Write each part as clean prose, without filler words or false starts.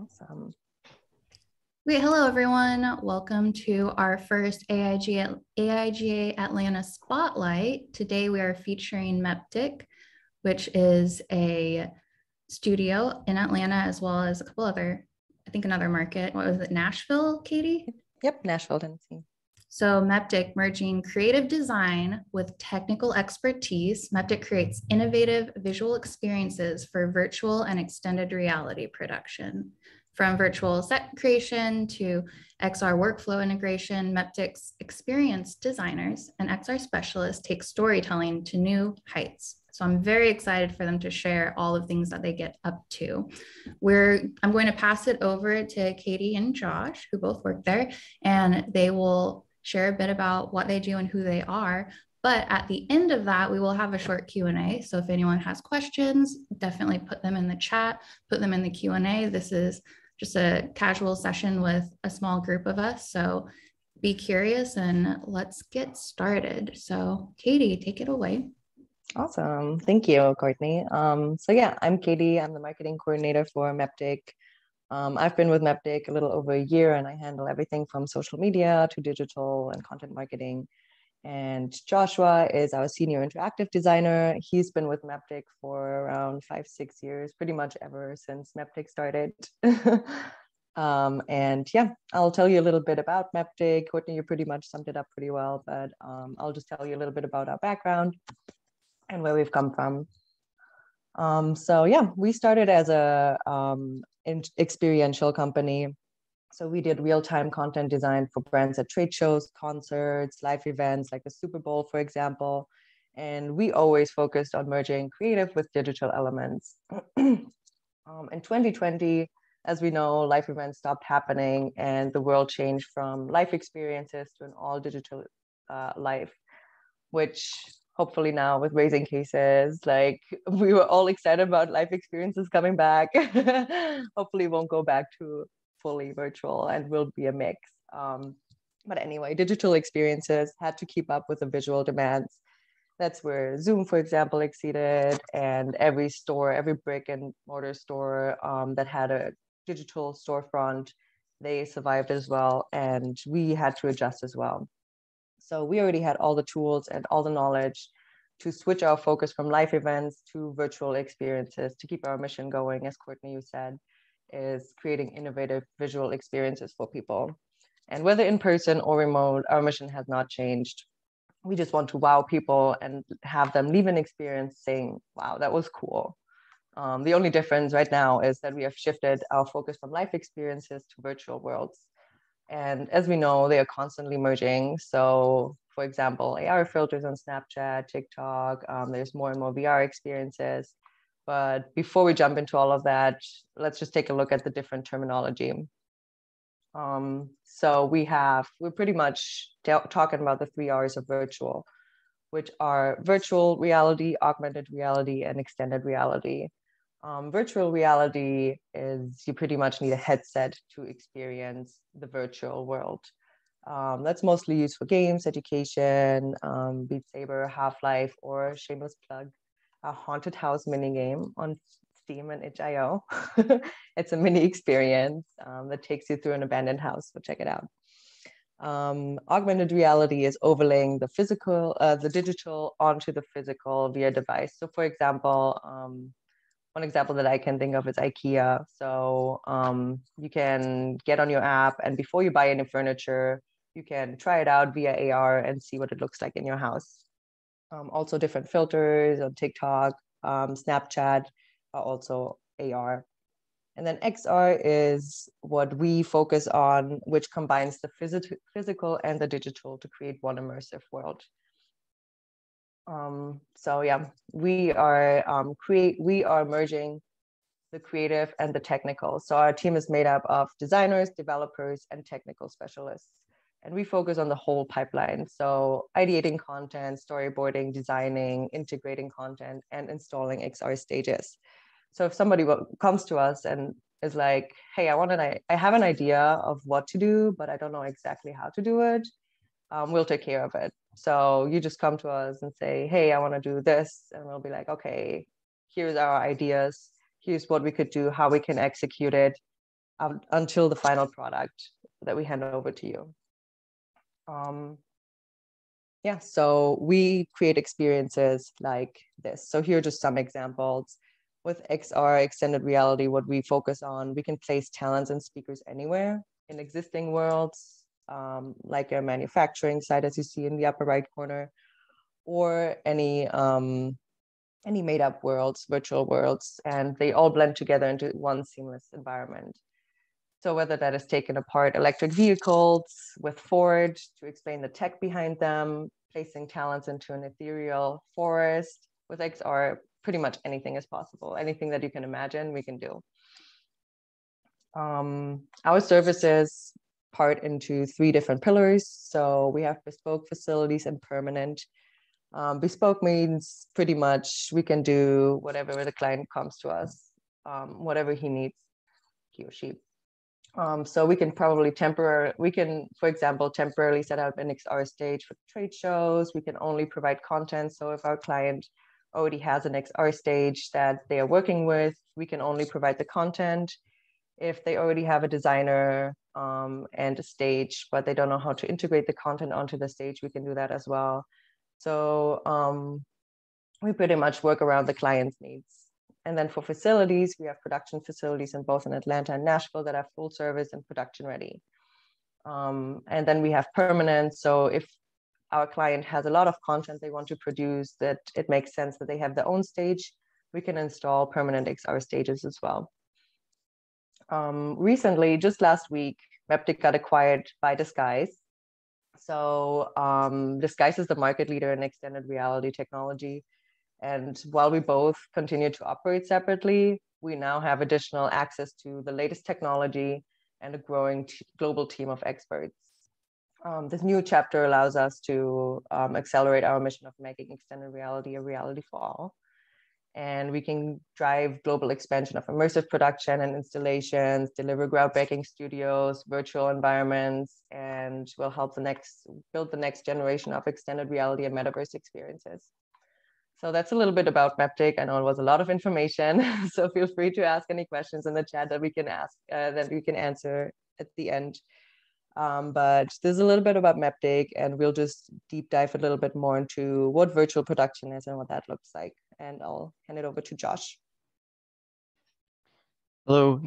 Awesome. Great. Hello, everyone. Welcome to our first AIGA Atlanta Spotlight. Today, we are featuring Meptik, which is a studio in Atlanta, as well as a couple other, I think another market. What was it, Nashville, Katie? Yep, Nashville, Tennessee. So Meptik, merging creative design with technical expertise, Meptik creates innovative visual experiences for virtual and extended reality production. From virtual set creation to XR workflow integration, Meptik's experienced designers and XR specialists take storytelling to new heights. So I'm very excited for them to share all of things that they get up to. I'm going to pass it over to Katie and Josh, who both work there, and they will share a bit about what they do and who they are. But at the end of that, we will have a short Q&A. So if anyone has questions, definitely put them in the chat, put them in the Q&A. This is just a casual session with a small group of us. So be curious and let's get started. So Katie, take it away. Awesome. Thank you, Courtney. I'm Katie. I'm the marketing coordinator for Meptik. I've been with Meptik a little over a year, and I handle everything from social media to digital and content marketing. And Joshua is our senior interactive designer. He's been with Meptik for around 5-6 years, pretty much ever since Meptik started. I'll tell you a little bit about Meptik. Courtney, you pretty much summed it up pretty well, but I'll just tell you a little bit about our background and where we've come from. We started as a experiential company. So we did real-time content design for brands at trade shows, concerts, live events like the Super Bowl, for example. And we always focused on merging creative with digital elements. In 2020, as we know, live events stopped happening and the world changed from live experiences to an all digital life, which hopefully now with raising cases, like we were all excited about live experiences coming back. Hopefully won't go back to fully virtual and will be a mix. But anyway, digital experiences had to keep up with the visual demands. That's where Zoom, for example, exceeded, and every store, every brick and mortar store that had a digital storefront, they survived as well. And we had to adjust as well. So we already had all the tools and all the knowledge to switch our focus from live events to virtual experiences to keep our mission going, as Courtney, you said, is creating innovative visual experiences for people. And whether in person or remote, our mission has not changed. We just want to wow people and have them leave an experience saying, wow, that was cool. The only difference right now is that we have shifted our focus from live experiences to virtual worlds. And as we know, they are constantly merging. So for example, AR filters on Snapchat, TikTok, there's more and more VR experiences. But before we jump into all of that, let's just take a look at the different terminology. We're pretty much talking about the 3 R's of virtual, which are virtual reality, augmented reality, and extended reality. Virtual reality is you pretty much need a headset to experience the virtual world. That's mostly used for games, education, Beat Saber, Half-Life, or shameless plug, a haunted house mini game on Steam and itch.io. It's a mini experience that takes you through an abandoned house, so check it out. Augmented reality is overlaying the digital onto the physical via device. So for example, one example that I can think of is IKEA. So you can get on your app, and before you buy any furniture, you can try it out via AR and see what it looks like in your house. Also different filters on TikTok, Snapchat are also AR. And then XR is what we focus on, which combines the physical and the digital to create one immersive world. We are merging the creative and the technical. So our team is made up of designers, developers, and technical specialists. And we focus on the whole pipeline. So ideating content, storyboarding, designing, integrating content, and installing XR stages. So if somebody comes to us and is like, hey, I have an idea of what to do, but I don't know exactly how to do it, we'll take care of it. So you just come to us and say, hey, I want to do this. And we'll be like, okay, here's our ideas. Here's what we could do, how we can execute it. until the final product that we hand over to you. Yeah, so we create experiences like this. So here are just some examples. With XR, extended reality, what we focus on, we can place talents and speakers anywhere in existing worlds, like a manufacturing site, as you see in the upper right corner, or any made-up worlds, virtual worlds, and they all blend together into one seamless environment. So whether that is taking apart electric vehicles with Ford to explain the tech behind them, placing talents into an ethereal forest, with XR, pretty much anything is possible. Anything that you can imagine, we can do. Our services part into 3 different pillars. So we have bespoke, facilities, and permanent. Bespoke means pretty much we can do whatever the client comes to us, whatever he needs, he or she. So we can probably for example, temporarily set up an XR stage for trade shows. We can only provide content. So if our client already has an XR stage that they are working with, we can only provide the content. If they already have a designer and a stage, but they don't know how to integrate the content onto the stage, we can do that as well. So we pretty much work around the client's needs. And then for facilities, we have production facilities in both in Atlanta and Nashville that are full service and production ready. And then we have permanent. So if our client has a lot of content they want to produce that it makes sense that they have their own stage, we can install permanent XR stages as well. Recently, just last week, Meptik got acquired by Disguise. So Disguise is the market leader in extended reality technology. And while we both continue to operate separately, we now have additional access to the latest technology and a growing global team of experts. This new chapter allows us to accelerate our mission of making extended reality a reality for all. And we can drive global expansion of immersive production and installations, deliver groundbreaking studios, virtual environments, and will help build the next generation of extended reality and metaverse experiences. So that's a little bit about Meptik. I know it was a lot of information, so feel free to ask any questions in the chat that we can answer at the end. But there's a little bit about Meptik, and we'll just deep dive a little bit more into what virtual production is and what that looks like. And I'll hand it over to Josh. Hello,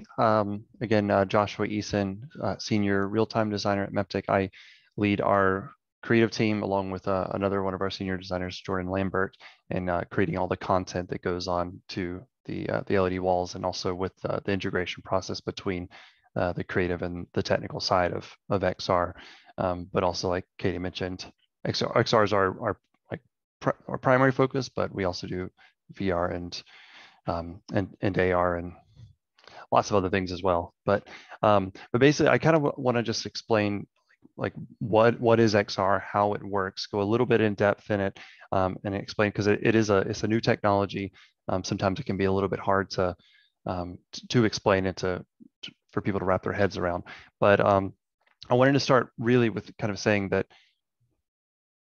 again, Joshua Eason, Senior Real-Time Designer at Meptik. I lead our creative team along with another one of our senior designers, Jordan Lambert, and creating all the content that goes on to the LED walls, and also with the integration process between the creative and the technical side of XR. But also, like Katie mentioned, XR is our primary focus, but we also do VR and AR and lots of other things as well. But basically, I kind of want to just explain like what is XR, how it works, go a little bit in depth in it, and explain, because it's a new technology. Sometimes it can be a little bit hard to explain it for people to wrap their heads around. But I wanted to start really with kind of saying that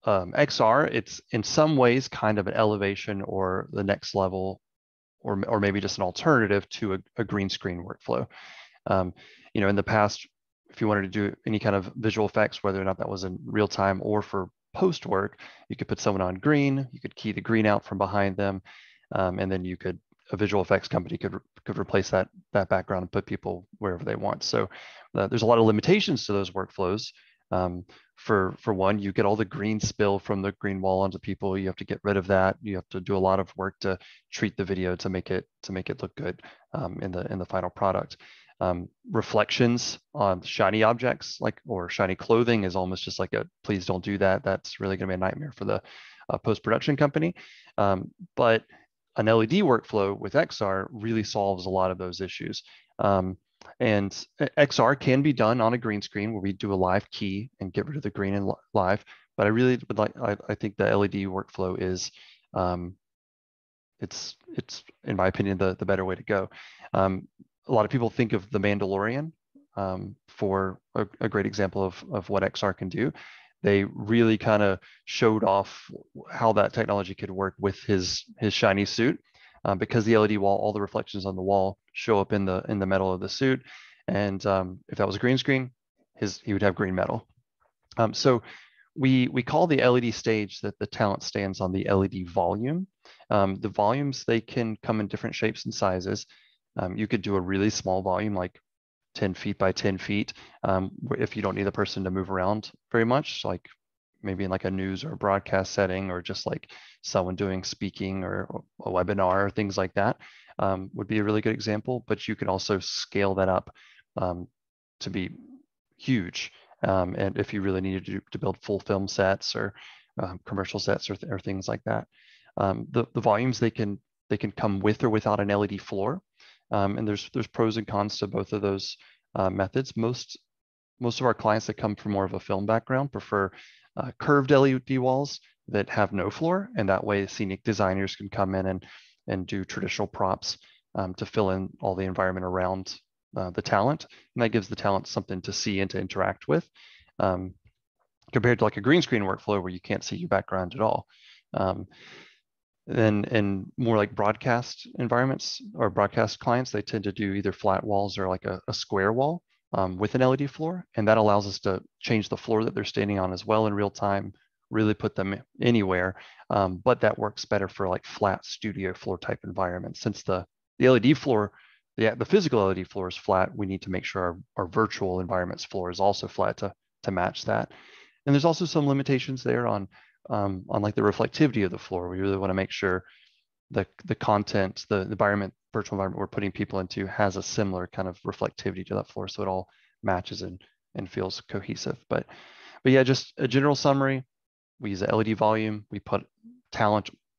XR, it's in some ways kind of an elevation or the next level, or maybe just an alternative to a green screen workflow. In the past, if you wanted to do any kind of visual effects, whether or not that was in real time or for post work, you could put someone on green, you could key the green out from behind them, and then a visual effects company could replace that background and put people wherever they want. So there's a lot of limitations to those workflows. For one, you get all the green spill from the green wall onto people. You have to get rid of that. You have to do a lot of work to treat the video to make it look good in the final product. Reflections on shiny objects or shiny clothing is almost just like please don't do that. That's really going to be a nightmare for the post-production company. But an LED workflow with XR really solves a lot of those issues. And XR can be done on a green screen where we do a live key and get rid of the green and live. But I really would I think the LED workflow is, it's in my opinion the better way to go. A lot of people think of The Mandalorian for a great example of what XR can do. They really kind of showed off how that technology could work with his shiny suit, because the LED wall, all the reflections on the wall show up in the metal of the suit, And if that was a green screen, he would have green metal. So we call the LED stage that the talent stands on the LED volume. The volumes, they can come in different shapes and sizes. You could do a really small volume, like 10 feet by 10 feet, if you don't need the person to move around very much, like maybe in like a news or a broadcast setting, or just like someone doing speaking or a webinar or things like that, would be a really good example. But you could also scale that up to be huge. And if you really needed to build full film sets or commercial sets or things like that. The volumes, they can come with or without an LED floor. And there's pros and cons to both of those methods. Most of our clients that come from more of a film background prefer curved LED walls that have no floor, and that way scenic designers can come in and do traditional props to fill in all the environment around the talent, and that gives the talent something to see and to interact with, compared to like a green screen workflow where you can't see your background at all. Then in more like broadcast environments or broadcast clients, they tend to do either flat walls or like a square wall with an LED floor. And that allows us to change the floor that they're standing on as well in real time, really put them anywhere. But that works better for like flat studio floor type environments. Since the LED floor, the physical LED floor is flat, we need to make sure our virtual environments floor is also flat to match that. And there's also some limitations there on like the reflectivity of the floor. We really want to make sure the content, the environment, virtual environment we're putting people into has a similar kind of reflectivity to that floor, so it all matches and feels cohesive. But yeah, just a general summary: we use a LED volume. We put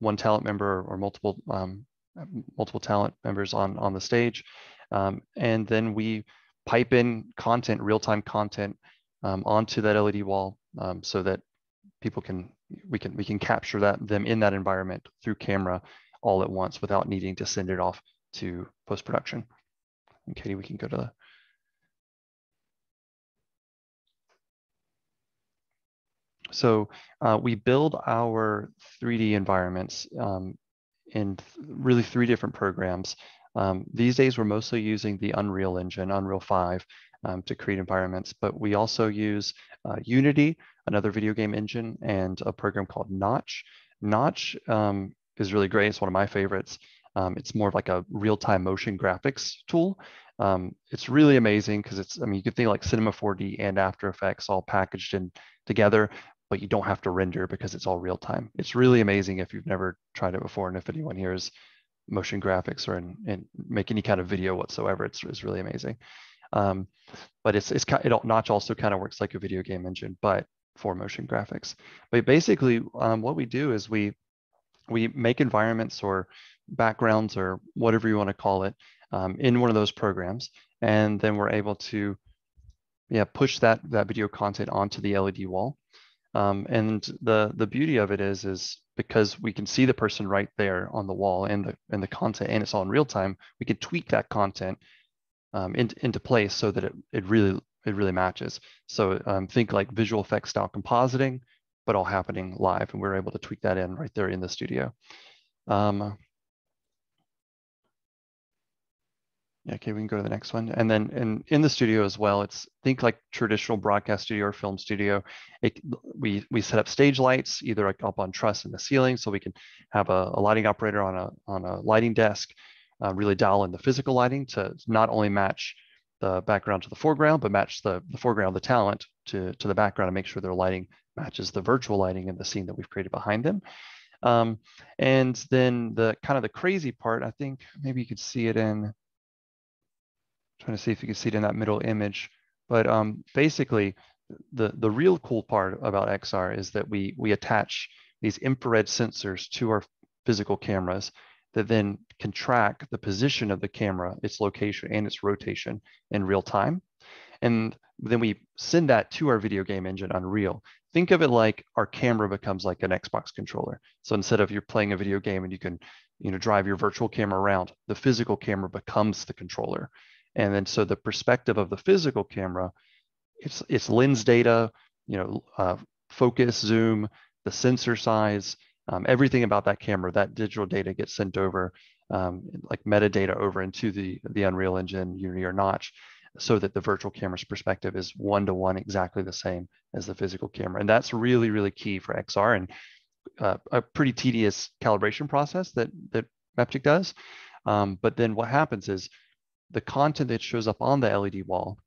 one talent member or multiple talent members on the stage, and then we pipe in content, real-time content, onto that LED wall, so that we can capture them in that environment through camera all at once without needing to send it off to post-production. And Katie, we can go to the. So we build our 3D environments in really 3 different programs. These days, we're mostly using the Unreal Engine, Unreal 5, to create environments, but we also use Unity, another video game engine, and a program called Notch. Notch is really great. It's one of my favorites. It's more of like a real-time motion graphics tool. It's really amazing because you could think like Cinema 4D and After Effects all packaged in together, but you don't have to render because it's all real time. It's really amazing if you've never tried it before, and if anyone here is motion graphics or and make any kind of video whatsoever, it's really amazing. But Notch also kind of works like a video game engine, but for motion graphics. But basically, what we do is we make environments or backgrounds or whatever you want to call it in one of those programs, and then we're able to push that video content onto the LED wall. And the beauty of it is because we can see the person right there on the wall and the content, and it's all in real time, we can tweak that content into place so that it really matches. So think like visual effects style compositing, but all happening live, and we're able to tweak that in right there in the studio. Yeah, okay, we can go to the next one. And then in the studio as well, think like traditional broadcast studio or film studio. We set up stage lights, either like up on truss in the ceiling, so we can have a lighting operator on a lighting desk, really dial in the physical lighting to not only match the background to the foreground, but match the foreground of the talent to the background, and make sure their lighting matches the virtual lighting in the scene that we've created behind them. And then the kind of the crazy part, I think maybe you could see it in. Trying to see if you can see it in that middle image, but basically the real cool part about XR is that we attach these infrared sensors to our physical cameras that then can track the position of the camera, its location, and its rotation in real time. And then we send that to our video game engine, Unreal. Think of it like our camera becomes like an Xbox controller. So instead of you're playing a video game and you can drive your virtual camera around, the physical camera becomes the controller. And then so the perspective of the physical camera, it's lens data, focus, zoom, the sensor size, everything about that camera, that digital data gets sent over, like metadata over into the Unreal Engine, Unity, or Notch. so that the virtual camera's perspective is one-to-one exactly the same as the physical camera. And that's really, really key for XR, and a pretty tedious calibration process that Meptik does. But then what happens is the content that shows up on the LED wall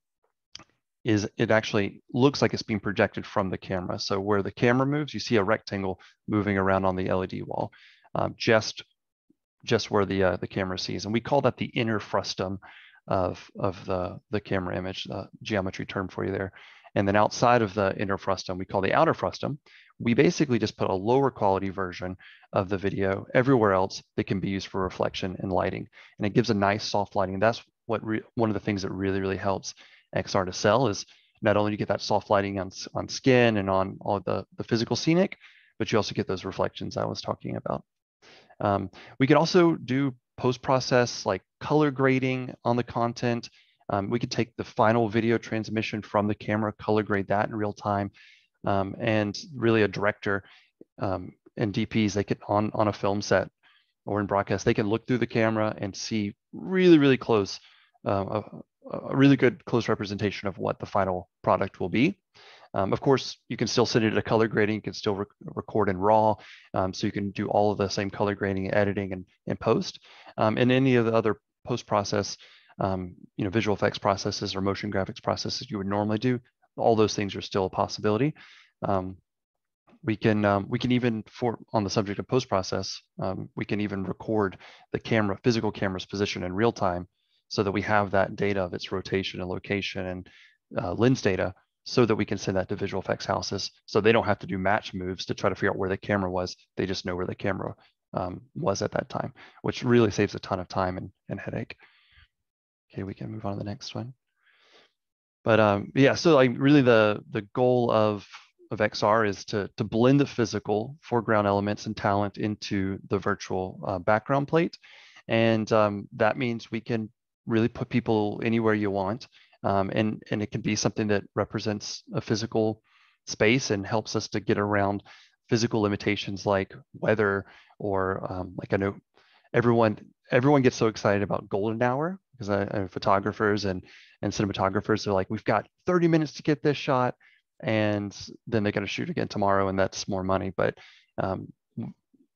it actually looks like it's being projected from the camera. So where the camera moves, you see a rectangle moving around on the LED wall, just where the camera sees. And we call that the inner frustum of the camera image, geometry term for you there. And then outside of the inner frustum, we call the outer frustum. We basically just put a lower quality version of the video everywhere else that can be used for reflection and lighting. And it gives a nice soft lighting. That's what one of the things that really, really helps XR to sell, is not only do you get that soft lighting on skin and on all the physical scenic, but you also get those reflections I was talking about. We could also do post-process like color grading on the content. We could take the final video transmission from the camera, color grade that in real time. And really a director and DPs, they could on a film set or in broadcast, they can look through the camera and see really, really close, a really good close representation of what the final product will be. Of course, you can still send it to color grading. You can still record in RAW, so you can do all of the same color grading, editing, and post. And any of the other post-process, visual effects processes or motion graphics processes you would normally do, all those things are still a possibility. We can even, on the subject of post-process, we can even record the physical camera's position in real time, so that we have that data of its rotation and location and lens data, so that we can send that to visual effects houses, so they don't have to do match moves to try to figure out where the camera was. They just know where the camera was at that time, which really saves a ton of time and headache. Okay, we can move on to the next one. But yeah, so like really the goal of XR is to blend the physical foreground elements and talent into the virtual background plate. And that means we can really put people anywhere you want. And it can be something that represents a physical space and helps us to get around physical limitations like weather, or like I know everyone gets so excited about golden hour, because I have photographers and cinematographers. They're like, we've got 30 minutes to get this shot, and then they got to shoot again tomorrow, and that's more money. But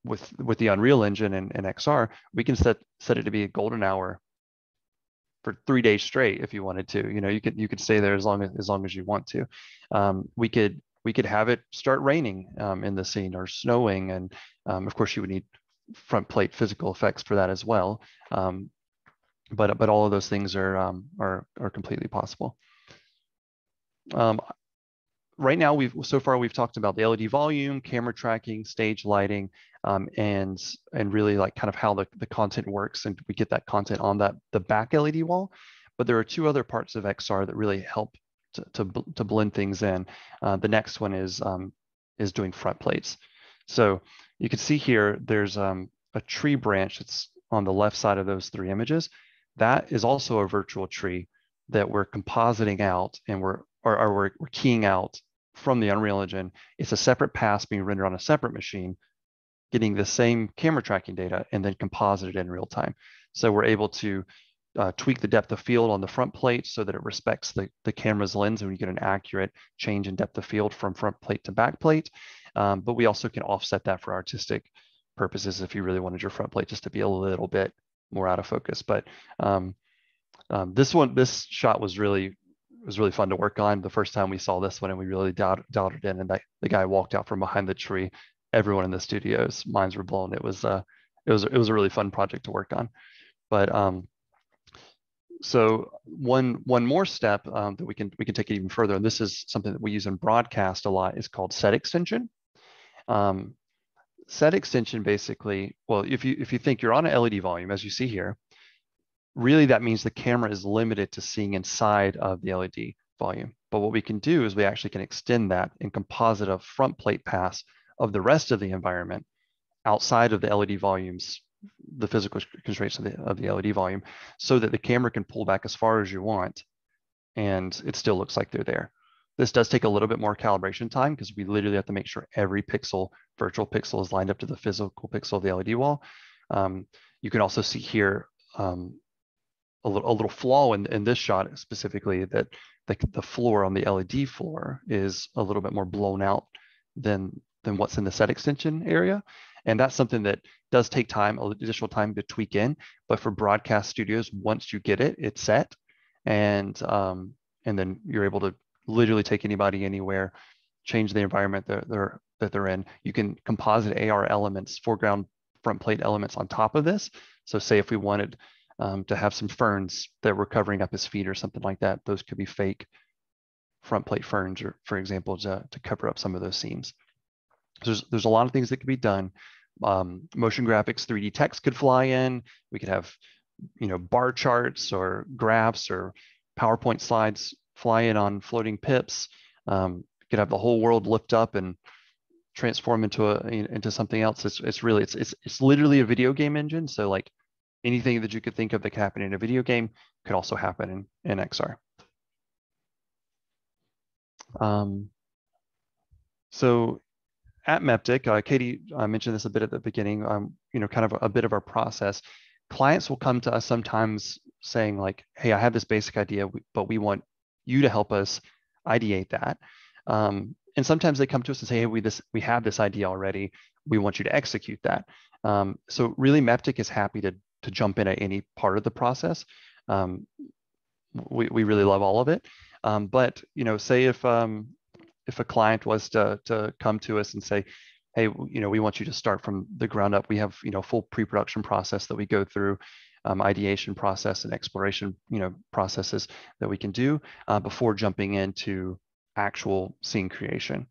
with the Unreal Engine and XR, we can set it to be a golden hour for 3 days straight if you wanted to. You could stay there as long as you want to. We could have it start raining in the scene, or snowing, and of course you would need front plate physical effects for that as well. But all of those things are completely possible. Right now, so far we've talked about the LED volume, camera tracking, stage lighting, and really like kind of how the content works, and we get that content on the back LED wall. But there are two other parts of XR that really help to blend things in. The next one is doing front plates. So you can see here there's a tree branch that's on the left side of those three images. That is also a virtual tree that we're compositing out, and we're keying out from the Unreal Engine. It's a separate pass being rendered on a separate machine, getting the same camera tracking data, and then composited in real time. So we're able to tweak the depth of field on the front plate so that it respects the camera's lens, and we get an accurate change in depth of field from front plate to back plate. But we also can offset that for artistic purposes if you really wanted your front plate just to be a little bit more out of focus. But this shot was really fun to work on. The first time we saw this one, and we really dialed it in, and the guy walked out from behind the tree. Everyone in the studio's minds were blown. It was a really fun project to work on. But so one more step that we can take it even further, and this is something that we use in broadcast a lot, is called set extension. Set extension basically, well, if you think you're on an LED volume, as you see here, really that means the camera is limited to seeing inside of the LED volume. But what we can do is we actually can extend that and composite a front plate pass of the rest of the environment outside of the LED volumes, the physical constraints of the LED volume, so that the camera can pull back as far as you want, and it still looks like they're there. This does take a little bit more calibration time, because we literally have to make sure every virtual pixel is lined up to the physical pixel of the LED wall. You can also see here a little flaw in this shot specifically, that the floor on the LED floor is a little bit more blown out than what's in the set extension area. And that's something that does take time, additional time to tweak in. But for broadcast studios, once you get it, it's set. And then you're able to literally take anybody anywhere, change the environment that they're in. You can composite AR elements, foreground front plate elements on top of this. So say if we wanted to have some ferns that were covering up his feet or something like that, those could be fake front plate ferns, or for example, to cover up some of those seams. So there's a lot of things that could be done. Motion graphics, 3D text could fly in. We could have, bar charts or graphs or PowerPoint slides fly in on floating pips. Could have the whole world lift up and transform into something else. It's literally a video game engine. So like anything that you could think of that could happen in a video game could also happen in XR. So at Meptik, Katie mentioned this a bit at the beginning, kind of a bit of our process. Clients will come to us sometimes saying like, hey, I have this basic idea, but we want you to help us ideate that. And sometimes they come to us and say, hey, we have this idea already. We want you to execute that. So really Meptik is happy to jump in at any part of the process. We really love all of it. But say if a client was to come to us and say, hey, we want you to start from the ground up. We have full pre-production process that we go through, ideation process and exploration processes that we can do before jumping into actual scene creation.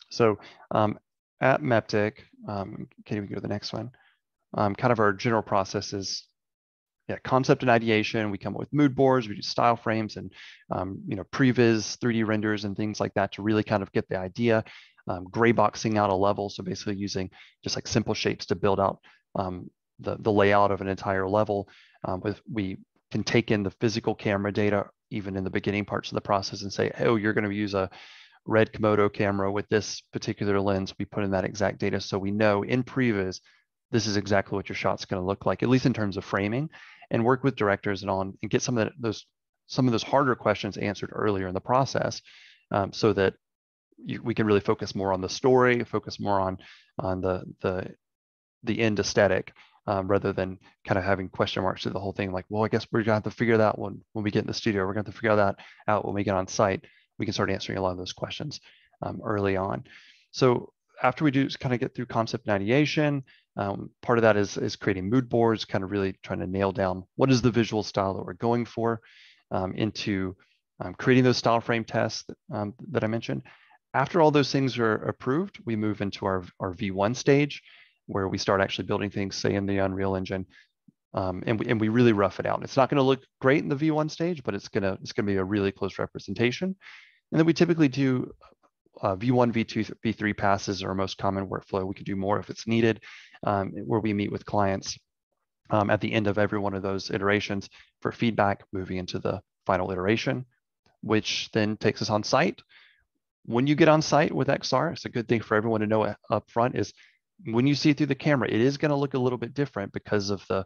So at Meptik, can we go to the next one? Kind of our general process is concept and ideation. We come up with mood boards, we do style frames and previs 3D renders and things like that to really kind of get the idea. Gray boxing out a level, so basically using just like simple shapes to build out the layout of an entire level. We can take in the physical camera data even in the beginning parts of the process and say, oh, you're going to use a red Komodo camera with this particular lens. We put in that exact data so we know in previs this is exactly what your shot's going to look like, at least in terms of framing, and work with directors and get some of those harder questions answered earlier in the process, so that we can really focus more on the story, focus more on the end aesthetic, rather than kind of having question marks through the whole thing. Like, well, I guess we're gonna have to figure that when we get in the studio. We're gonna have to figure that out when we get on site. We can start answering a lot of those questions early on. So after we do kind of get through concept and ideation, part of that is creating mood boards, kind of really trying to nail down what is the visual style that we're going for, into creating those style frame tests that I mentioned. After all those things are approved, we move into our V1 stage, where we start actually building things, say in the Unreal Engine, and we really rough it out. It's not going to look great in the V1 stage, but it's gonna be a really close representation. And then we typically do V1, V2, V3 passes are our most common workflow. We could do more if it's needed, where we meet with clients at the end of every one of those iterations for feedback, moving into the final iteration, which then takes us on site. When you get on site with XR, it's a good thing for everyone to know up front is when you see it through the camera, it is going to look a little bit different because of the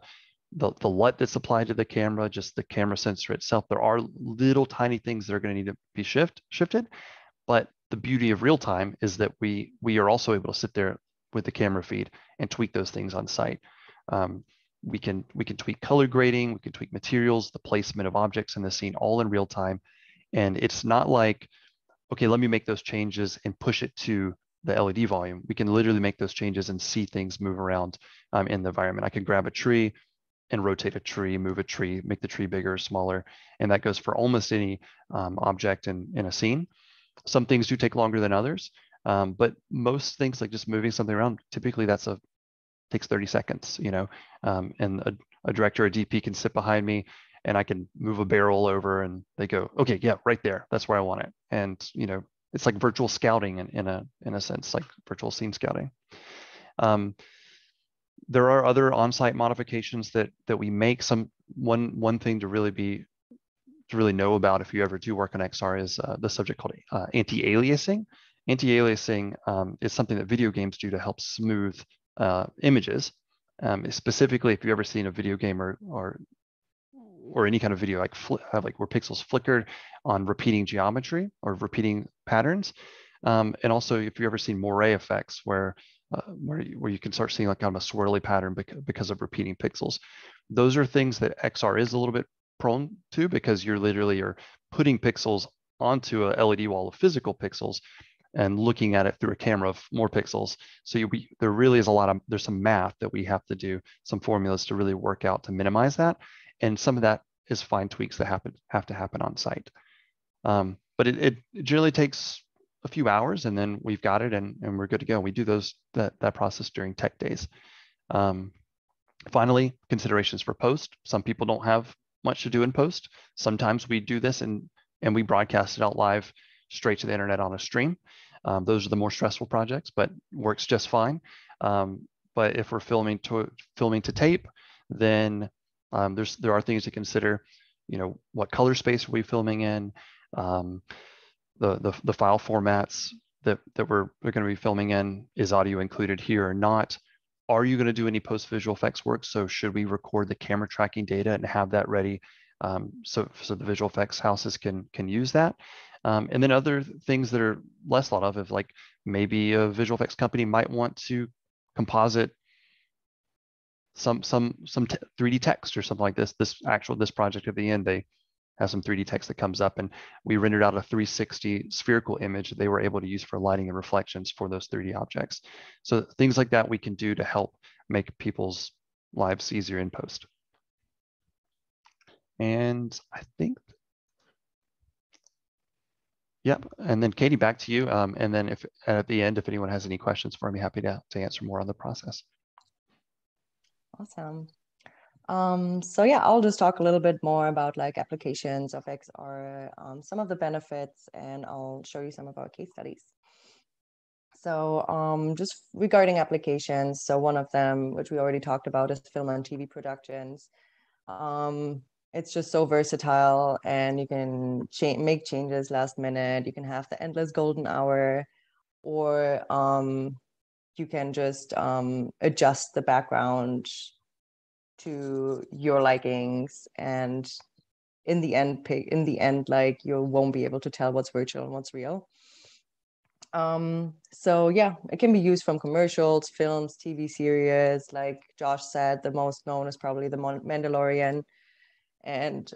LUT that's applied to the camera, just the camera sensor itself. There are little tiny things that are going to need to be shifted, but the beauty of real time is that we are also able to sit there with the camera feed and tweak those things on site. We can tweak color grading, we can tweak materials, the placement of objects in the scene, all in real time. And it's not like, okay, let me make those changes and push it to the LED volume. We can literally make those changes and see things move around in the environment. I can grab a tree and rotate a tree, move a tree, make the tree bigger or smaller. And that goes for almost any object in a scene. Some things do take longer than others, but most things like just moving something around, typically takes 30 seconds, and a director or DP can sit behind me and I can move a barrel over and they go, okay, yeah, right there. That's where I want it. And, it's like virtual scouting in a sense, like virtual scene scouting. There are other on-site modifications that we make. One thing to really know about if you ever do work on XR is the subject called anti-aliasing. Anti-aliasing is something that video games do to help smooth images. Specifically, if you've ever seen a video game or or any kind of video like where pixels flickered on repeating geometry or repeating patterns. And also, if you've ever seen moire effects, where you can start seeing like kind of a swirly pattern because of repeating pixels, those are things that XR is a little bit prone to, because you're putting pixels onto a LED wall of physical pixels and looking at it through a camera of more pixels. So there really is there's some math that we have to do, some formulas to really work out to minimize that. And some of that is fine tweaks that have to happen on site. But it generally takes a few hours, and then we've got it and we're good to go. We do that process during tech days. Finally, considerations for post. Some people don't have much to do in post. Sometimes we do this and we broadcast it out live straight to the internet on a stream. Those are the more stressful projects, but works just fine. But if we're filming to tape, then there are things to consider. What color space are we filming in? The file formats that we're going to be filming in. Is audio included here or not? Are you going to do any post visual effects work? So should we record the camera tracking data and have that ready so the visual effects houses can use that? And then other things that are less thought of like maybe a visual effects company might want to composite some 3D text or something like this. This project at the end, they have some 3D text that comes up, and we rendered out a 360 spherical image that they were able to use for lighting and reflections for those 3D objects. So things like that we can do to help make people's lives easier in post. And I think, yep. And then Katie, back to you. And then if at the end, if anyone has any questions for me, happy to answer more on the process. Awesome. So yeah, I'll just talk a little bit more about like applications of XR, some of the benefits, and I'll show you some of our case studies. So just regarding applications, so one of them, which we already talked about, is film and TV productions. It's just so versatile, and you can make changes last minute. You can have the endless golden hour, or you can just adjust the background to your likings, and in the end, like, you won't be able to tell what's virtual and what's real. So yeah, it can be used from commercials, films, TV series. Like Josh said, the most known is probably The Mandalorian. And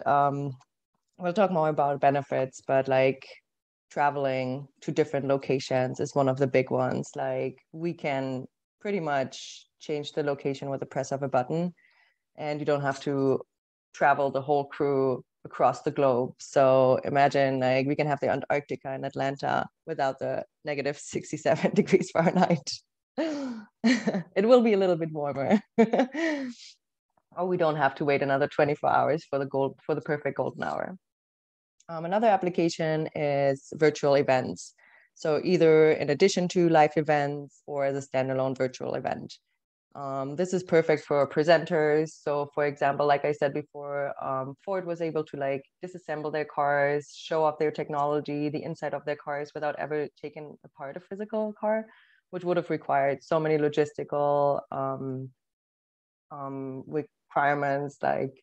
we'll talk more about benefits, but like traveling to different locations is one of the big ones. Like, we can pretty much change the location with the press of a button, and you don't have to travel the whole crew across the globe. So imagine, like, we can have the Antarctica in Atlanta without the negative 67 degrees Fahrenheit. It will be a little bit warmer. Or we don't have to wait another 24 hours for the perfect golden hour. Another application is virtual events. So either in addition to live events or as a standalone virtual event. This is perfect for presenters. So for example, like I said before, Ford was able to like disassemble their cars, show off their technology, the inside of their cars, without ever taking apart a physical car, which would have required so many logistical requirements, like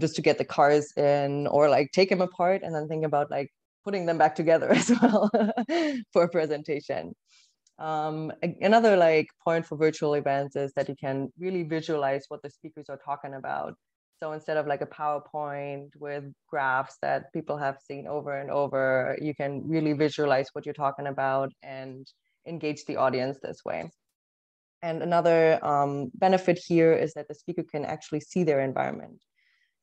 just to get the cars in, or like take them apart and then think about like putting them back together as well for a presentation. Another like point for virtual events is that you can really visualize what the speakers are talking about. So instead of like a PowerPoint with graphs that people have seen over and over, you can really visualize what you're talking about and engage the audience this way. And another benefit here is that the speaker can actually see their environment.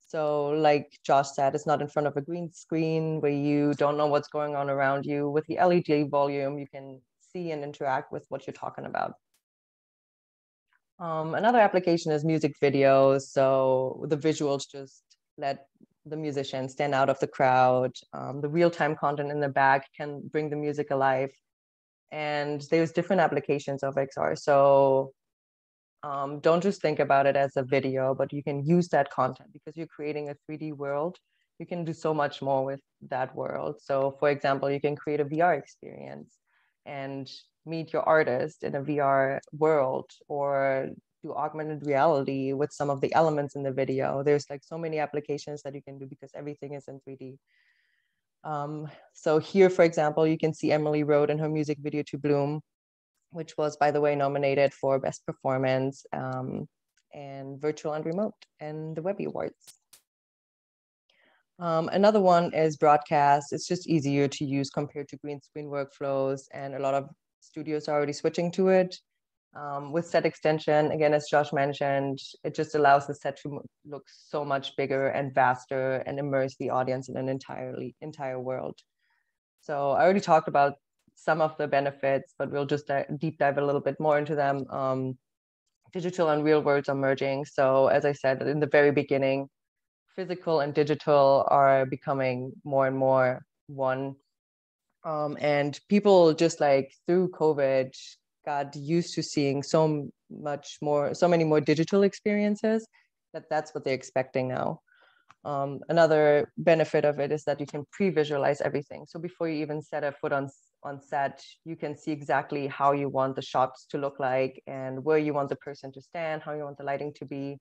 So like Josh said, it's not in front of a green screen where you don't know what's going on around you. With the LED volume, you can see and interact with what you're talking about. Another application is music videos. So the visuals just let the musician stand out of the crowd. The real-time content in the back can bring the music alive. And there's different applications of XR. So don't just think about it as a video, but you can use that content because you're creating a 3D world. You can do so much more with that world. So for example, you can create a VR experience and meet your artist in a VR world, or do augmented reality with some of the elements in the video. There's like so many applications that you can do because everything is in 3D. So here, for example, you can see Emily Road in her music video to Bloom, which was, by the way, nominated for Best Performance and Virtual and Remote and the Webby Awards. Another one is broadcast. It's just easier to use compared to green screen workflows, and a lot of studios are already switching to it. With set extension, again, as Josh mentioned, it just allows the set to look so much bigger and vaster and immerse the audience in an entire world. So I already talked about some of the benefits, but we'll just deep dive a little bit more into them. Digital and real worlds are merging. So as I said in the very beginning, physical and digital are becoming more and more one. And people just like through COVID got used to seeing so many more digital experiences that's what they're expecting now. Another benefit of it is that you can pre-visualize everything. So before you even set a foot on set, you can see exactly how you want the shots to look like and where you want the person to stand, how you want the lighting to be.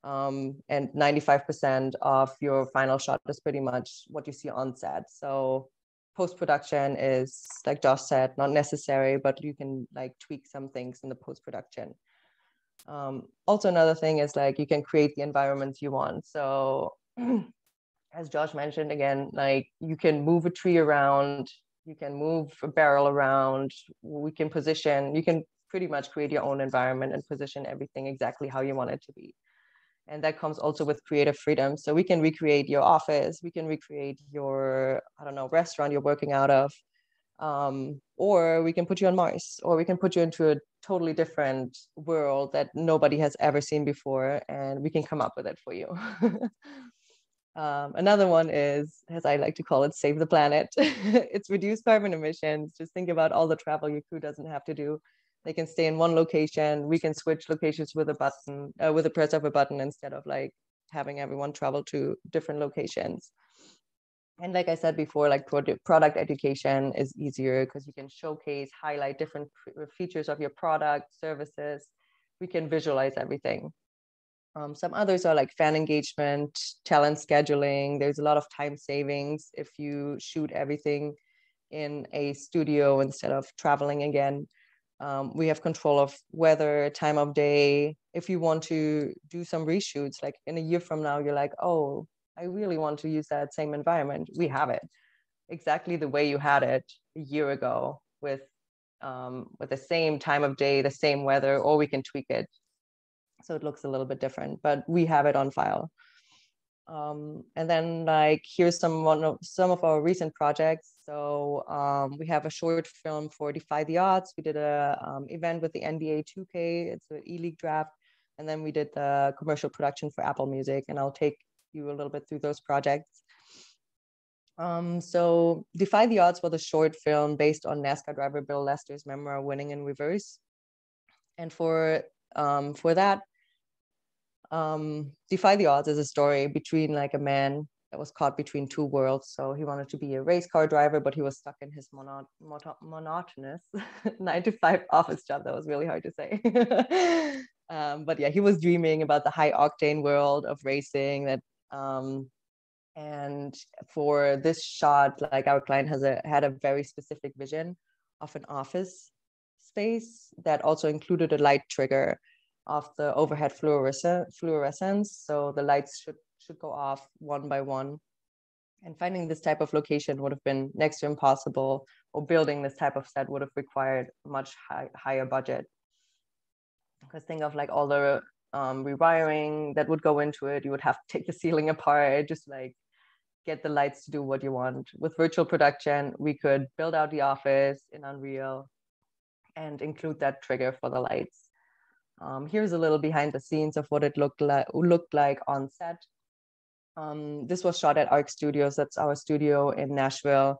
And 95% of your final shot is pretty much what you see on set. So post-production is, like Josh said, not necessary, but you can like tweak some things in the post-production. Also, another thing is like you can create the environments you want. So as Josh mentioned, again, like you can move a tree around, you can move a barrel around, you can pretty much create your own environment and position everything exactly how you want it to be. And that comes also with creative freedom. So we can recreate your office, we can recreate your, I don't know, restaurant you're working out of, or we can put you on Mars, or we can put you into a totally different world that nobody has ever seen before, and we can come up with it for you. Another one is, as I like to call it, save the planet. It's reduce carbon emissions. Just think about all the travel your crew doesn't have to do. They can stay in one location. We can switch locations with a button, with a press of a button, instead of like having everyone travel to different locations. And like I said before, like product education is easier because you can showcase, highlight different features of your product, services. We can visualize everything. Some others are like fan engagement, talent scheduling. There's a lot of time savings if you shoot everything in a studio instead of traveling again. We have control of weather, time of day. If you want to do some reshoots, like in a year from now, you're like, oh, I really want to use that same environment. We have it exactly the way you had it a year ago with the same time of day, the same weather, or we can tweak it so it looks a little bit different, but we have it on file. And then like here's some of our recent projects. So we have a short film for Defy the Odds. We did a event with the NBA 2K. It's an E-League draft. And then we did the commercial production for Apple Music. And I'll take you a little bit through those projects. So Defy the Odds was a short film based on NASCAR driver Bill Lester's memoir, Winning in Reverse. And for that, Defy the Odds is a story between like a man that was caught between two worlds. So he wanted to be a race car driver, but he was stuck in his monotonous 9-to-5 office job. That was really hard to say. But yeah, he was dreaming about the high octane world of racing that, and for this shot, like our client had a very specific vision of an office space that also included a light trigger of the overhead fluorescence. So the lights should go off one by one. And finding this type of location would have been next to impossible, or building this type of set would have required a much higher budget. Because think of like all the rewiring that would go into it. You would have to take the ceiling apart, just like get the lights to do what you want. With virtual production, we could build out the office in Unreal and include that trigger for the lights. Here's a little behind the scenes of what it looked like on set. This was shot at ARC Studios. That's our studio in Nashville.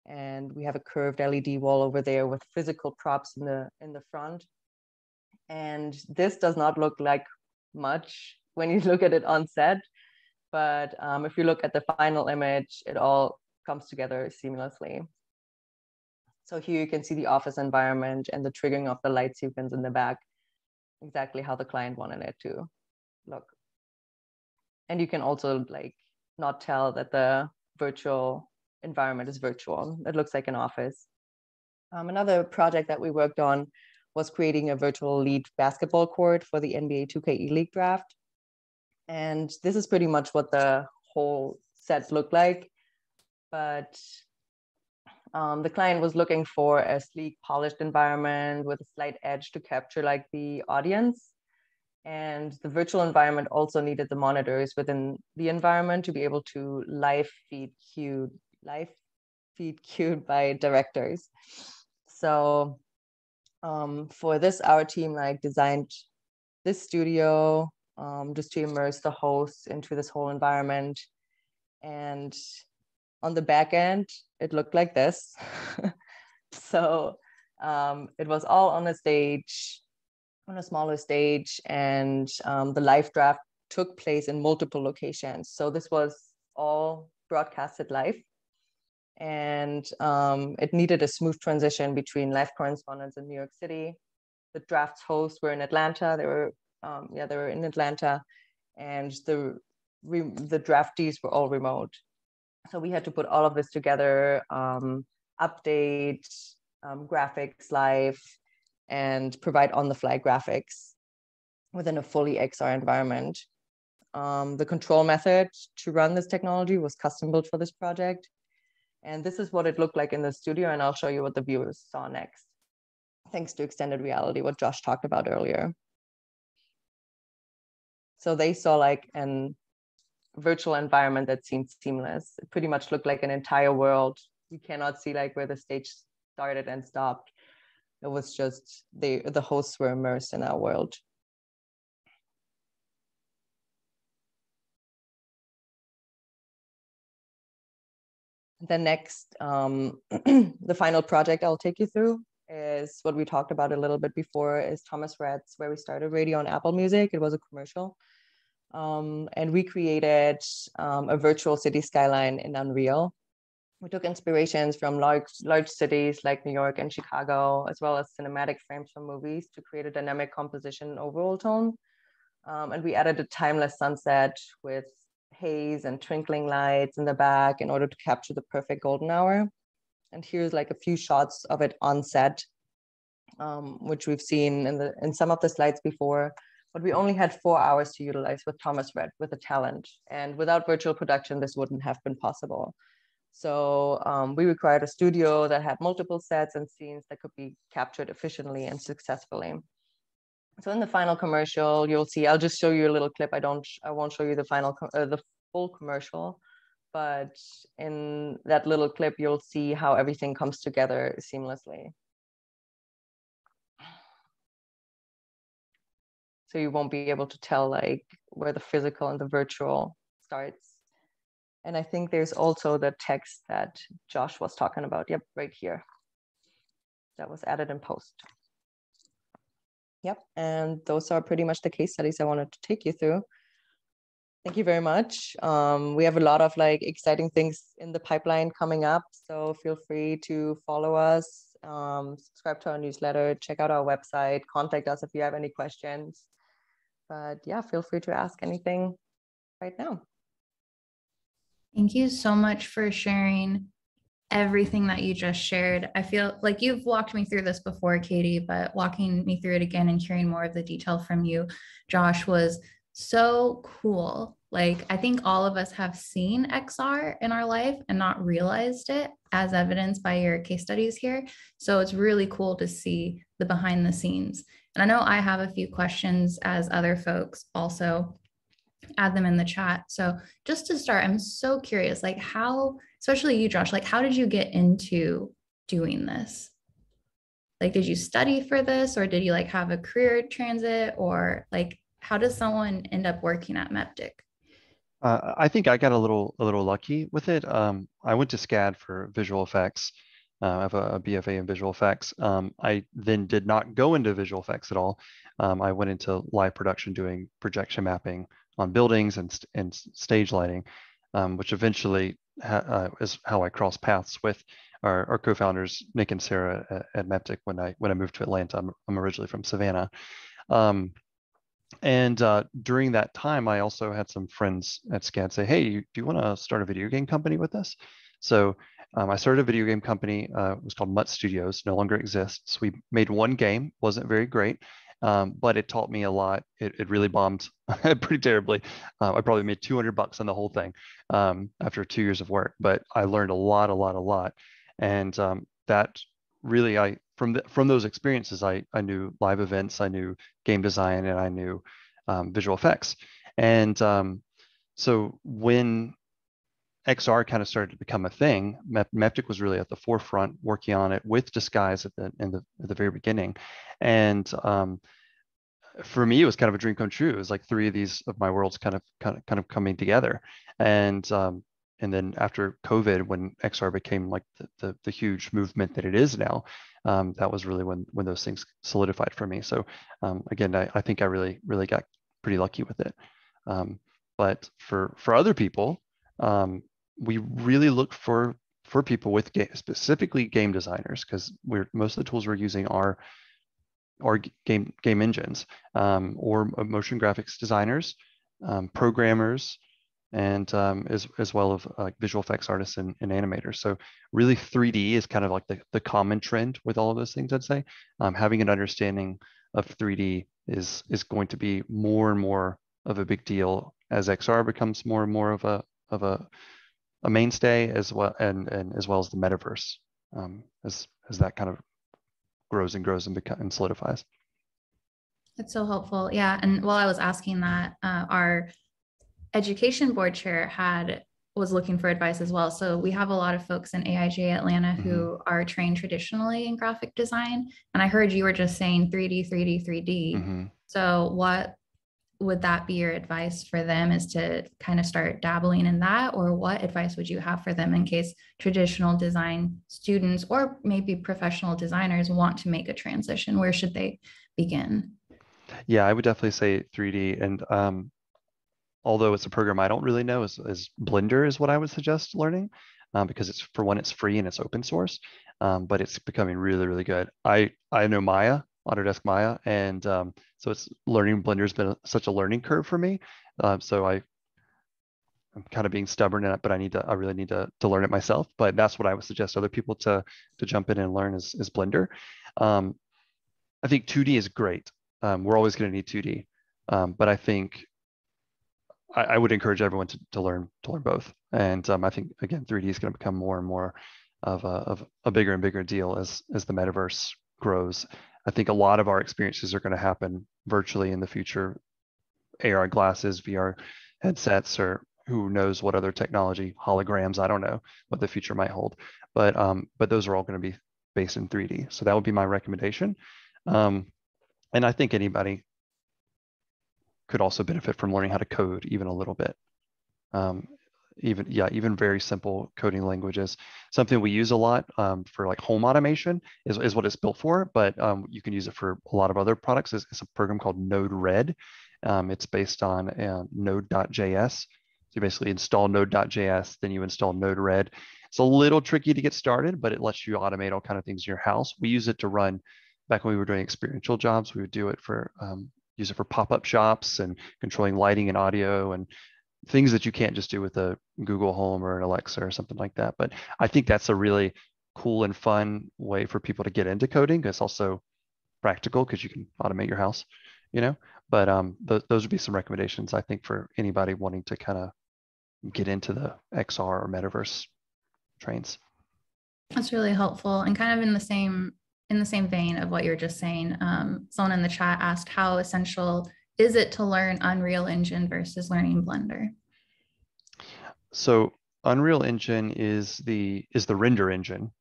And we have a curved LED wall over there with physical props in the front. And this does not look like much when you look at it on set. But if you look at the final image, it all comes together seamlessly. So here you can see the office environment and the triggering of the light sequence in the back. exactly how the client wanted it to look. And you can also like not tell that the virtual environment is virtual. It looks like an office. Another project that we worked on was creating a virtual lead basketball court for the NBA 2K E-League draft. And this is pretty much what the whole set looked like. But the client was looking for a sleek, polished environment with a slight edge to capture like the audience. And the virtual environment also needed the monitors within the environment to be able to live feed cued by directors. So for this, our team like designed this studio just to immerse the hosts into this whole environment. And on the back end, it looked like this. So it was all on a stage, on a smaller stage, and the live draft took place in multiple locations. So this was all broadcasted live. And it needed a smooth transition between live correspondents in New York City. The draft hosts were in Atlanta. They were in Atlanta, and the draftees were all remote. So we had to put all of this together, update graphics live, and provide on-the-fly graphics within a fully XR environment. The control method to run this technology was custom built for this project. And this is what it looked like in the studio, and I'll show you what the viewers saw next, thanks to extended reality, what Josh talked about earlier. So they saw like an virtual environment that seemed seamless. It pretty much looked like an entire world. You cannot see like where the stage started and stopped. It was just the hosts were immersed in our world. The next, the final project I'll take you through is what we talked about a little bit before, is Thomas Rhett's Where We Started Radio on Apple Music. It was a commercial. And we created a virtual city skyline in Unreal. We took inspirations from large cities like New York and Chicago, as well as cinematic frames from movies to create a dynamic composition and overall tone. And we added a timeless sunset with haze and twinkling lights in the back in order to capture the perfect golden hour. And here's like a few shots of it on set, which we've seen in some of the slides before. But we only had 4 hours to utilize with Thomas Rhett, with the talent. And without virtual production, this wouldn't have been possible. So we required a studio that had multiple sets and scenes that could be captured efficiently and successfully. So in the final commercial, you'll see, I'll just show you a little clip. I won't show you the full commercial, but in that little clip, you'll see how everything comes together seamlessly. So you won't be able to tell like where the physical and the virtual starts. And I think there's also the text that Josh was talking about. Yep, right here. That was added in post. Yep, and those are pretty much the case studies I wanted to take you through. Thank you very much. We have a lot of like exciting things in the pipeline coming up, so feel free to follow us, subscribe to our newsletter, check out our website, contact us if you have any questions. But yeah, feel free to ask anything right now. Thank you so much for sharing everything that you just shared. I feel like you've walked me through this before, Katie, but walking me through it again and hearing more of the detail from you, Josh, was so cool. Like, I think all of us have seen XR in our life and not realized it, as evidenced by your case studies here. So it's really cool to see the behind the scenes. And I know I have a few questions, as other folks also add them in the chat. So just to start, I'm so curious, like how, especially you, Josh, like how did you get into doing this? Like, did you study for this, or did you like have a career transit, or like, how does someone end up working at Meptik? I think I got a little lucky with it. I went to SCAD for visual effects. I have a BFA in visual effects. I then did not go into visual effects at all. I went into live production doing projection mapping on buildings and stage lighting, which eventually is how I crossed paths with our co-founders, Nick and Sarah at Meptik when I moved to Atlanta. I'm originally from Savannah. And during that time, I also had some friends at SCAD say, hey, do you want to start a video game company with us? So I started a video game company. It was called Mutt Studios, no longer exists. We made one game, wasn't very great, but it taught me a lot. It really bombed pretty terribly. I probably made $200 on the whole thing after 2 years of work, but I learned a lot. And that really, from those experiences, I knew live events, I knew game design, and I knew visual effects. And so when XR kind of started to become a thing, Meptik was really at the forefront working on it with Disguise at the very beginning. And for me, it was kind of a dream come true. It was like three of these of my worlds kind of coming together. And then after COVID, when XR became like the huge movement that it is now, that was really when those things solidified for me. So again, I think I really got pretty lucky with it. But for other people, we really look for people with specifically game designers, because most of the tools we're using are game engines, or motion graphics designers, programmers, and as well as visual effects artists and animators. So really 3D is kind of like the common trend with all of those things, I'd say. Having an understanding of 3D is going to be more and more of a big deal as XR becomes more and more of a mainstay, as well, and as well as the metaverse, as that kind of grows and solidifies. That's so helpful. Yeah. And while I was asking that, our education board chair was looking for advice as well. So we have a lot of folks in AIGA Atlanta who are trained traditionally in graphic design. And I heard you were just saying 3D. So what would that be your advice for them, is to kind of start dabbling in that? Or what advice would you have for them in case traditional design students or maybe professional designers want to make a transition? Where should they begin? Yeah, I would definitely say 3D. And although it's a program I don't really know, is Blender is what I would suggest learning, because it's free and it's open source, but it's becoming really good. I know Maya, Autodesk Maya, and so it's learning Blender has been such a learning curve for me. So I'm kind of being stubborn in it, but I really need to learn it myself. But that's what I would suggest other people to jump in and learn is Blender. I think 2D is great. We're always going to need 2D, but I think I would encourage everyone to learn both. And I think again 3D is going to become more and more of a bigger and bigger deal as the metaverse grows. I think a lot of our experiences are going to happen virtually in the future. AR glasses, VR headsets, or who knows what other technology, holograms. I don't know what the future might hold, but those are all going to be based in 3D. So that would be my recommendation. And I think anybody could also benefit from learning how to code even a little bit. Even very simple coding languages. Something we use a lot for like home automation is what it's built for, but you can use it for a lot of other products. It's a program called Node-RED. It's based on Node.js. So you basically install Node.js, then you install Node-RED. It's a little tricky to get started, but it lets you automate all kind of things in your house. We use it to run, back when we were doing experiential jobs, we would do it for use it for pop-up shops and controlling lighting and audio and things that you can't just do with a Google Home or an Alexa or something like that. But I think that's a really cool and fun way for people to get into coding. It's also practical because you can automate your house, But those would be some recommendations, I think, for anybody wanting to kind of get into the XR or metaverse trains. That's really helpful. And kind of in the same vein of what you're just saying, someone in the chat asked, how essential is it to learn Unreal Engine versus learning Blender? So Unreal Engine is the render engine.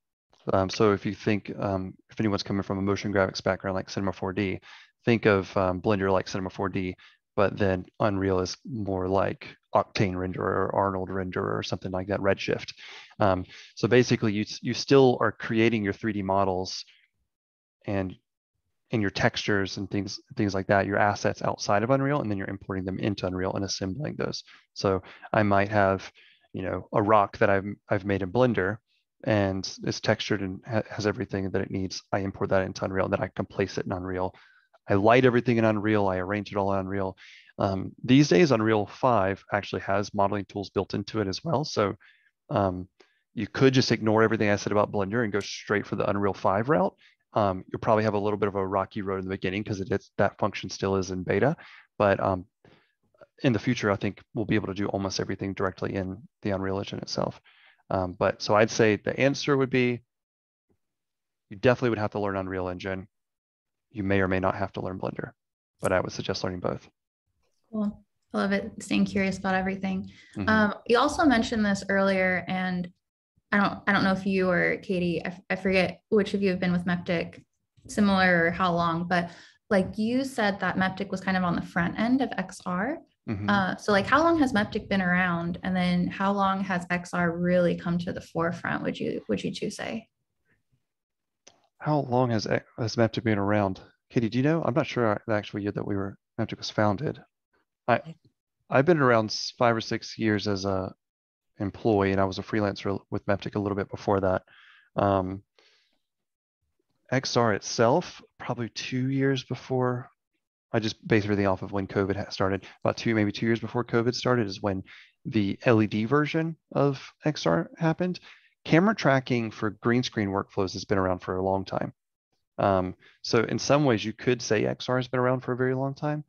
So if you think, if anyone's coming from a motion graphics background like Cinema 4D, think of Blender like Cinema 4D, but then Unreal is more like Octane renderer or Arnold renderer or something like that, Redshift. So basically you still are creating your 3D models and your textures and things like that, your assets outside of Unreal, and then you're importing them into Unreal and assembling those. So I might have, a rock that I've made in Blender, and it's textured and has everything that it needs. I import that into Unreal, and then I can place it in Unreal. I light everything in Unreal. I arrange it all in Unreal. These days, Unreal 5 actually has modeling tools built into it as well. So you could just ignore everything I said about Blender and go straight for the Unreal 5 route. You'll probably have a little bit of a rocky road in the beginning because that function still is in beta. But in the future, I think we'll be able to do almost everything directly in the Unreal Engine itself. But so I'd say the answer would be, you definitely would have to learn Unreal Engine. You may or may not have to learn Blender, but I would suggest learning both. Cool. I love it. Staying curious about everything. You also mentioned this earlier, and I don't know if you or Katie, I forget which of you have been with Meptik, similar or how long, but like you said that Meptik was kind of on the front end of XR. So like how long has Meptik been around? And then how long has XR really come to the forefront, would you two say? How long has Meptik been around? Katie, do you know? I'm not sure the actual year that Meptik was founded. I've been around 5 or 6 years as a employee, and I was a freelancer with Meptik a little bit before that. XR itself, probably 2 years before. I just based everything off of when COVID started. About maybe 2 years before COVID started is when the LED version of XR happened. Camera tracking for green screen workflows has been around for a long time. So in some ways, you could say XR has been around for a very long time.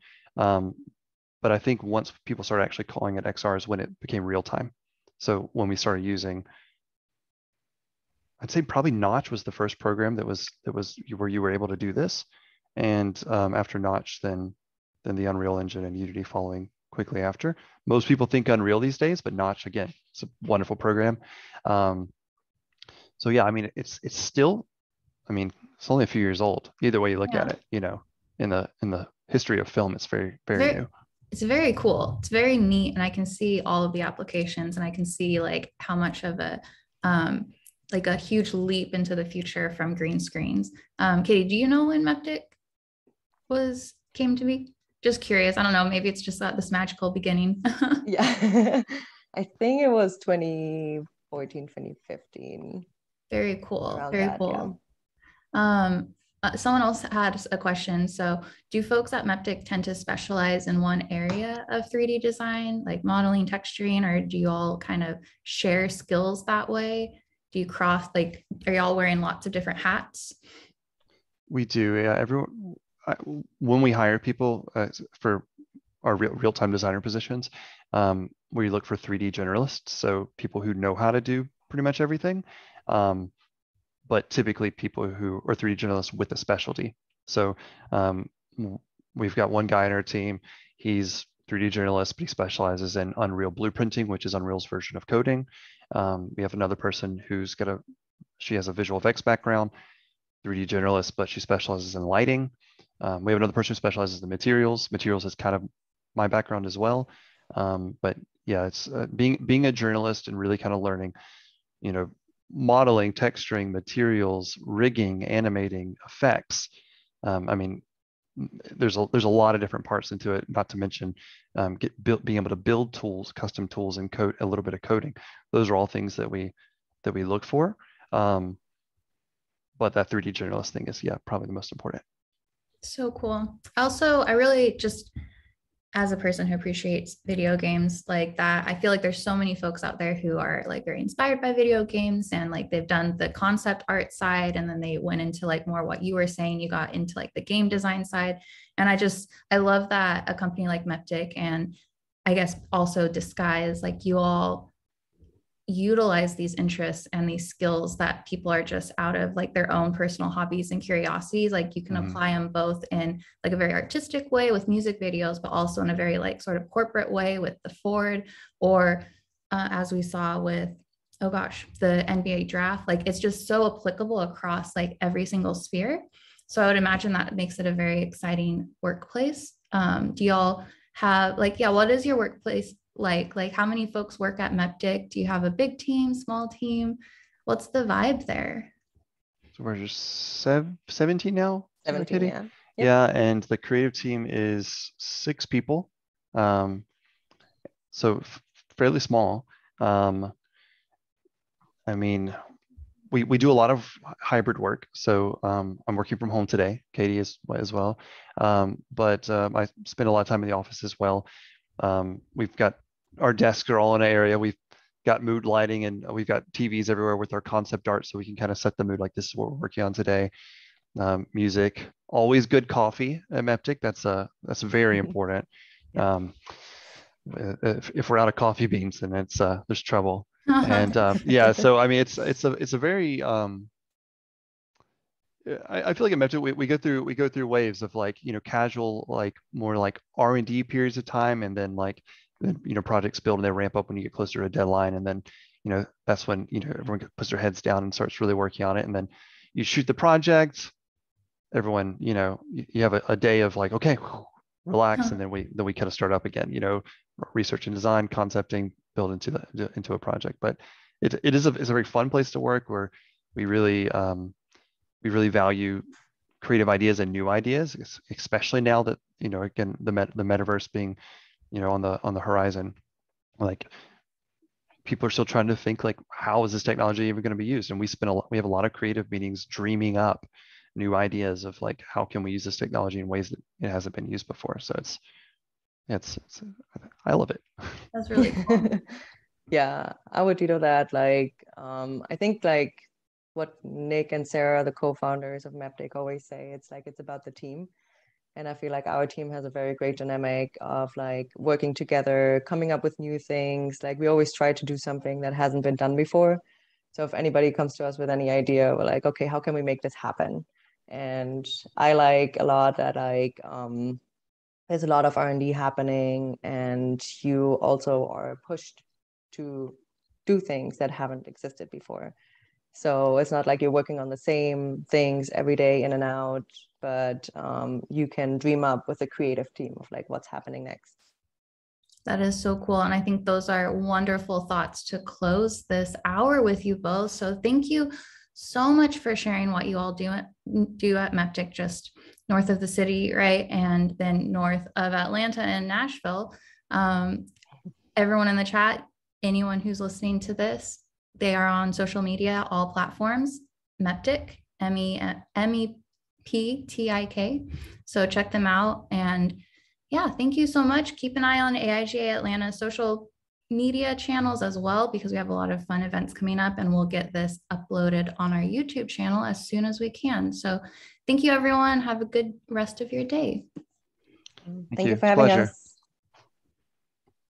But I think once people started actually calling it XR is when it became real time. So when we started using, I'd say probably Notch was the first program that was where you were able to do this. And after Notch, then the Unreal Engine and Unity following quickly after. Most people think Unreal these days, but Notch, again, it's a wonderful program. So yeah, I mean, it's still, I mean, it's only a few years old. Either way you look at it, you know, in the history of film, it's very new. It's very cool. It's very neat. And I can see all of the applications, and I can see like how much of a, like a huge leap into the future from green screens. Katie, do you know when Meptik came to be? Just curious. I don't know. Maybe it's just this magical beginning. Yeah, I think it was 2014, 2015. Very cool. Around Very that, cool. yeah. Someone else had a question. So do folks at Meptik tend to specialize in one area of 3D design, like modeling, texturing, or do you all kind of share skills that way? Do you cross, like, are y'all wearing lots of different hats? We do. Yeah, when we hire people for our real-time designer positions, we look for 3D generalists, so people who know how to do pretty much everything. But typically people who are 3D generalists with a specialty. So we've got one guy in our team, he's 3D generalist, but he specializes in Unreal blueprinting, which is Unreal's version of coding. We have another person she has a visual effects background, 3D generalist, but she specializes in lighting. We have another person who specializes in materials. Materials is kind of my background as well. But yeah, it's being a journalist and really kind of learning, you know, modeling, texturing, materials, rigging, animating, effects. I mean, there's a lot of different parts into it, not to mention being able to build tools, custom tools, and code a little bit of coding. Those are all things that we look for. But that 3D generalist thing is, yeah, probably the most important. So cool. Also, I really just, as a person who appreciates video games like that, I feel like there's so many folks out there who are like very inspired by video games, and like they've done the concept art side, and then they went into like more what you were saying, you got into like the game design side. And I love that a company like Meptik, and I guess also Disguise, like you all utilize these interests and these skills that people are just out of like their own personal hobbies and curiosities. Like you can apply them both in like a very artistic way with music videos, but also in a very like sort of corporate way with the Ford, or as we saw with, oh gosh, the NBA draft. Like it's just so applicable across like every single sphere. So I would imagine that makes it a very exciting workplace. Do y'all have like, yeah, what is your workplace like how many folks work at Meptik? Do you have a big team, small team? What's the vibe there? So we're just 17 now? 17, yeah. Yeah, and the creative team is 6 people. So fairly small. I mean, we do a lot of hybrid work. So I'm working from home today. Katie is as well. But I spend a lot of time in the office as well. We've got our desks are all in an area. We've got mood lighting and we've got TVs everywhere with our concept art, so we can kind of set the mood like this is what we're working on today. Music, always good coffee at Meptik. That's very important. Yeah. If we're out of coffee beans, then it's there's trouble. And yeah, so I mean, it's a very I feel like at Meptik we go through waves of like, you know, casual, like more like R&D periods of time, and then like, you know, projects build and they ramp up when you get closer to a deadline, and then, you know, that's when, you know, everyone puts their heads down and starts really working on it, and then you shoot the project. Everyone, you know, you have a day of like, okay, relax, and then we kind of start up again, you know, research and design, concepting, build into a project. But it is it's a very fun place to work, where we really value creative ideas and new ideas, especially now that, you know, again, the metaverse being, you know, on the horizon. Like, people are still trying to think like, how is this technology even going to be used? And we have a lot of creative meetings dreaming up new ideas of like, how can we use this technology in ways that it hasn't been used before. So it's I love it. That's really cool. Yeah, I would that. Like, I think like what Nick and Sarah, the co-founders of Meptik, always say, it's like, it's about the team. And I feel like our team has a very great dynamic of like working together, coming up with new things. Like, we always try to do something that hasn't been done before. So if anybody comes to us with any idea, we're like, okay, how can we make this happen? And I like a lot that like there's a lot of R&D happening, and you also are pushed to do things that haven't existed before. So it's not like you're working on the same things every day in and out, but you can dream up with a creative team of like what's happening next. That is so cool. And I think those are wonderful thoughts to close this hour with you both. So thank you so much for sharing what you all do at Meptik, just north of the city, right? And then north of Atlanta and Nashville. Everyone in the chat, anyone who's listening to this, they are on social media, all platforms, Meptik, MEPTIK. So check them out. And yeah, thank you so much. Keep an eye on AIGA Atlanta social media channels as well, because we have a lot of fun events coming up, and we'll get this uploaded on our YouTube channel as soon as we can. So thank you, everyone. Have a good rest of your day. Thank you for having us.